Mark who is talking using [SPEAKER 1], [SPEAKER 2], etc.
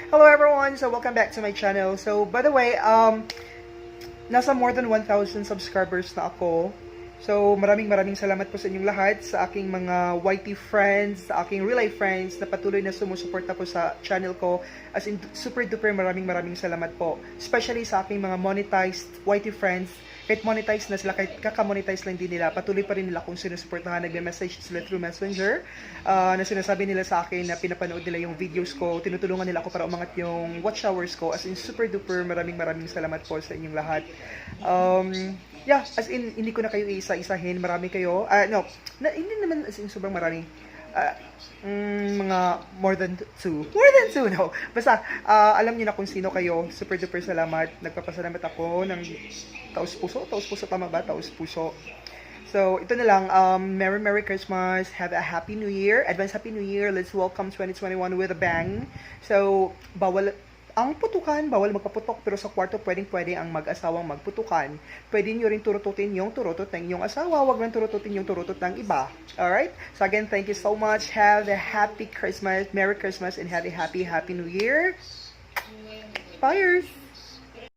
[SPEAKER 1] Hello everyone! So welcome back to my channel. So by the way, nasa more than 1,000 subscribers na ako. So maraming salamat po sa inyong lahat, sa aking mga YT friends, sa aking real life friends na patuloy na sumusuporta po sa channel ko. As in, super duper maraming salamat po. Especially sa aking mga monetized YT friends. Kahit monetize na sila, kahit kaka-monetize lang din nila, patuloy pa rin nila kung sinusuportahan, nagme-message sila through Messenger, na sinasabi nila sa akin na pinapanood nila yung videos ko, tinutulungan nila ako para umangat yung watch hours ko. As in, super duper maraming salamat po sa inyong lahat. Yeah, as in, hindi ko na kayo isa-isahin, marami kayo. Hindi naman as in sobrang marami. Mga more than two, no. Basta, alam niyo na kung sino kayo. Super duper salamat. Nagpapasalamat ako ng taos puso, tama ba? Taos puso. So, ito na lang. Merry Christmas. Have a Happy New Year. Advance Happy New Year. Let's welcome 2021 with a bang. So, ang putukan, bawal magpaputok, pero sa kwarto pwede ang mag-asawang magputukan. Pwede nyo rin turututin yung turutot ng inyong asawa, wag lang turututin yung turutot ng iba. Alright? So again, thank you so much. Have a happy Christmas, Merry Christmas, and have a happy New Year. Fires!